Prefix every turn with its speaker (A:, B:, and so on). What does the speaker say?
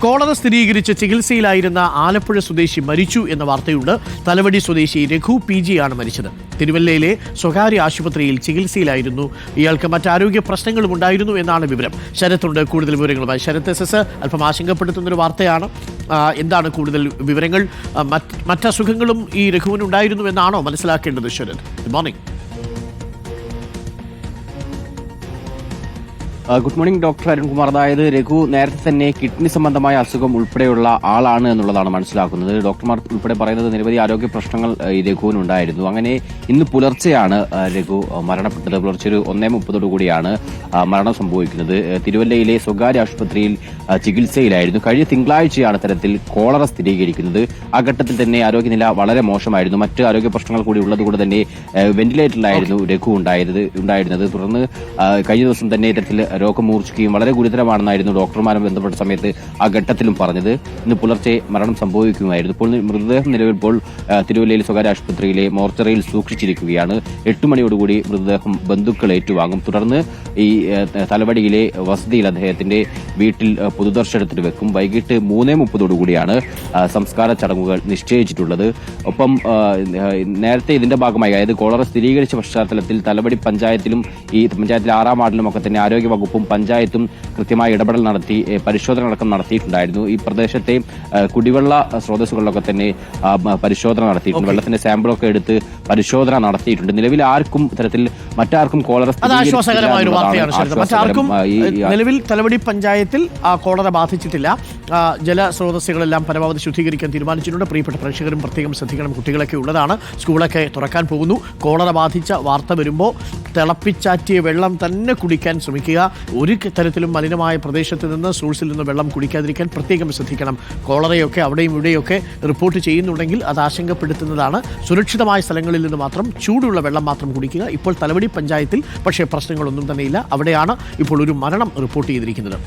A: Cholera സ്ഥിരീകരിച്ച് ചികിത്സയിലായിരുന്ന ആലപ്പുഴ സ്വദേശി മരിച്ചു എന്ന വാർത്തയുണ്ട്. തലവടി സ്വദേശി രഘു PG ആണ് മരിച്ചത്. തിരുവല്ലയിലെ സ്വകാര്യ ആശുപത്രിയിൽ ചികിത്സയിലായിരുന്നു. ഇയാൾക്ക് മറ്റാരോഗ്യ പ്രശ്നങ്ങളും ഉണ്ടായിരുന്നു എന്നാണ് വിവരം. ശരത്തുണ്ട് കൂടുതൽ വിവരങ്ങളുമായി. ശരത്ത്, SS അല്പം ആശങ്കപ്പെടുത്തുന്നൊരു വാർത്തയാണ്. എന്താണ് കൂടുതൽ വിവരങ്ങൾ? മറ്റസുഖങ്ങളും ഈ രഘുവിനുണ്ടായിരുന്നു എന്നാണോ മനസ്സിലാക്കേണ്ടത്? Sharath, good morning.
B: Good morning doctor Arunkumar. അതായത് രഘു നേരത്തെ തന്നെ കിഡ്നി സംബന്ധമായ അസുഖം ഉൾപ്പെടെയുള്ള ആളാണ് എന്നുള്ളതാണ് മനസ്സിലാക്കുന്നത്. ഡോക്ടർമാർ ഉൾപ്പെടെ പറയുന്നത് നിരവധി ആരോഗ്യ പ്രശ്നങ്ങൾ ഈ രഘുവിനുണ്ടായിരുന്നു. അങ്ങനെ ഇന്ന് പുലർച്ചെയാണ് രഘു മരണപ്പെട്ടത്. പുലർച്ചെ ഒരു 1:30 കൂടിയാണ് മരണം സംഭവിക്കുന്നത്. തിരുവല്ലയിലെ സ്വകാര്യ ആശുപത്രിയിൽ ചികിത്സയിലായിരുന്നു. കഴിഞ്ഞ തിങ്കളാഴ്ചയാണ് തരത്തിൽ കോളറ സ്ഥിരീകരിക്കുന്നത്. ആ ഘട്ടത്തിൽ തന്നെ ആരോഗ്യനില വളരെ മോശമായിരുന്നു. മറ്റ് ആരോഗ്യ പ്രശ്നങ്ങൾ കൂടി ഉള്ളതുകൊണ്ട് തന്നെ വെന്റിലേറ്ററിലായിരുന്നു രഘു ഉണ്ടായിരുന്നത്. തുടർന്ന് കഴിഞ്ഞ ദിവസം തന്നെ ഇത്തരത്തിൽ രോഗം മൂർച്ഛിക്കുകയും വളരെ ഗുരുതരമാണെന്നായിരുന്നു ഡോക്ടർമാരെ ബന്ധപ്പെട്ട സമയത്ത് ആ ഘട്ടത്തിലും പറഞ്ഞത്. ഇന്ന് പുലർച്ചെ മരണം സംഭവിക്കുകയായിരുന്നു. ഇപ്പോൾ മൃതദേഹം നിലവിൽ തിരുവല്ലയിൽ സ്വകാര്യ ആശുപത്രിയിലെ മോർച്ചറിയിൽ സൂക്ഷിച്ചിരിക്കുകയാണ്. 8 മണിയോടുകൂടി മൃതദേഹം ബന്ധുക്കൾ ഏറ്റുവാങ്ങും. തുടർന്ന് ഈ തലവടിയിലെ വസതിയിൽ അദ്ദേഹത്തിന്റെ വീട്ടിൽ പൊതുദർശനത്തിന് വെക്കും. വൈകിട്ട് 3:30 കൂടിയാണ് സംസ്കാര ചടങ്ങുകൾ നിശ്ചയിച്ചിട്ടുള്ളത്. ഒപ്പം നേരത്തെ ഇതിന്റെ ഭാഗമായി, അതായത് കോളറ സ്ഥിരീകരിച്ച പശ്ചാത്തലത്തിൽ തലവടി പഞ്ചായത്തിലും ഈ പഞ്ചായത്തിലെ 6ാം വാർഡിലും ഒക്കെ തന്നെ ആരോഗ്യ വകുപ്പും പഞ്ചായത്തും കൃത്യമായ ഇടപെടൽ നടത്തി പരിശോധന അടക്കം നടത്തിയിട്ടുണ്ടായിരുന്നു. ഈ പ്രദേശത്തെ കുടിവെള്ള സ്രോതസ്സുകളിലൊക്കെ തന്നെ പരിശോധന നടത്തിയിട്ടുണ്ട്. വെള്ളത്തിന്റെ സാമ്പിളൊക്കെ എടുത്ത് പരിശോധന നടത്തിയിട്ടുണ്ട്. നിലവിൽ ആർക്കും ഇത്തരത്തിൽ മറ്റാർക്കും കോളറ
A: നിലവിൽ തലവടി പഞ്ചായത്തിൽ കോളറ ബാധിച്ചിട്ടില്ല. ജലസ്രോതസ്സുകളെല്ലാം പരമാവധി ശുദ്ധീകരിക്കാൻ തീരുമാനിച്ചിട്ടുണ്ട്. പ്രിയപ്പെട്ട പ്രേക്ഷകരും പ്രത്യേകം ശ്രദ്ധിക്കണം. കുട്ടികളൊക്കെ ഉള്ളതാണ്. സ്കൂളൊക്കെ തുറക്കാൻ പോകുന്നു. കോളറ ബാധിച്ച വാർത്ത വരുമ്പോൾ തിളപ്പിച്ചാറ്റിയ വെള്ളം തന്നെ കുടിക്കാൻ ശ്രമിക്കുക. ഒരു തരത്തിലും മലിനമായ പ്രദേശത്ത് നിന്ന് സോഴ്സിൽ നിന്ന് വെള്ളം കുടിക്കാതിരിക്കാൻ പ്രത്യേകം ശ്രദ്ധിക്കണം. കോളറയൊക്കെ അവിടെയും ഇവിടെയൊക്കെ റിപ്പോർട്ട് ചെയ്യുന്നുണ്ടെങ്കിൽ അത് ആശങ്കപ്പെടുത്തുന്നതാണ്. സുരക്ഷിതമായ സ്ഥലങ്ങളിൽ നിന്ന് മാത്രം ചൂടുള്ള വെള്ളം മാത്രം കുടിക്കുക. ഇപ്പോൾ തലവടി പഞ്ചായത്തിൽ പക്ഷേ പ്രശ്നങ്ങളൊന്നും തന്നെയില്ല. അവിടെയാണ് ഇപ്പോൾ ഒരു മരണം റിപ്പോർട്ട് ചെയ്തിരിക്കുന്നത്.